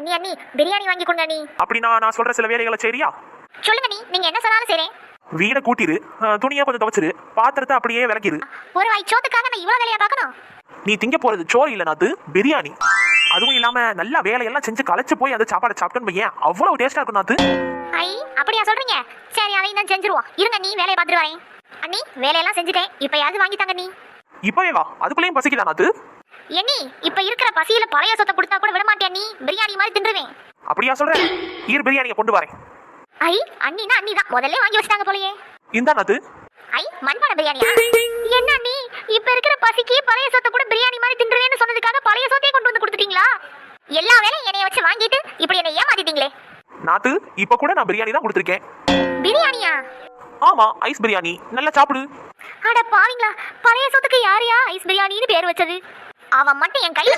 அண்ணி அண்ணி பிரியாணி வாங்கி கொடுங்க அண்ணி. அப்படின்னா நான் சொல்ற சில வேலைகளை செய்றியா? சொல்லுங்க நீ, நீங்க என்ன சொன்னாலும் செய்றேன். வீடை கூட்டிரு, துணியை கொஞ்சம் துவைச்சிரு, பாத்திரத்தை அப்படியே விளக்கிரு. ஒரு வாய் சோத்துக்காக நான் இவ்வளவு வேலையா பார்க்கணும்? நீ திங்க போறது சோறு இல்ல நாத்து, பிரியாணி. அதுவும் இல்லாம நல்லா வேலையெல்லாம் செஞ்சு களைச்சு போய் அந்த சாப்பாடை சாப்பிட்டோன்னு ஏன் அவ்வளவு டேஸ்டா இருக்கும் நாத்து. ஐ அப்படியா சொல்றீங்க? சரி அதையும் தான் செஞ்சிருவோம். இருங்க நீ வேலையை பார்த்துட்டு வரேன். அண்ணி வேலையெல்லாம் செஞ்சுட்டேன், இப்ப யாவது வாங்கி தாங்க நீ. இப்பவே வா, அதுக்குள்ளேயும் பசிக்குதா நாத்து? எண்ணி இப்ப இருக்கிற பசியில பழைய சொத்தை கொடுத்தா கூட விட மாட்டேன் நீ, பிரியாணி மாதிரி தின்றுவேன். அப்படியா சொல்ற? ஈர் பிரியாணியை கொண்டு வரேன். ஐ அண்ணினா அண்ணி தான் முதல்ல வாங்கி வச்சிட்டாங்க போலயே. இந்த நாத்து. ஐ மண்பான பிரியாணியா? என்ன நீ இப்ப இருக்கிற பசிக்கு பழைய சொத்தை கூட பிரியாணி மாதிரி தின்றுவேன்னு சொன்னதுக்காக பழைய சொத்தையே கொண்டு வந்து கொடுத்துட்டீங்களா? எல்லா வேலையும் என்னைய வச்சு வாங்கிட்டு இப்படி என்னை ஏமாத்திட்டீங்களே. நாத்து, இப்ப கூட நான் பிரியாணி தான் கொடுத்துருக்கேன். பிரியாணியா? ஆமா, ஐஸ் பிரியாணி. நல்லா சாப்பிடு. அட பாவீங்களா, பழைய சொத்துக்கு யாரையா ஐஸ் பிரியாணின்னு பேர் வச்சது? அவன் மட்டும் என் கையில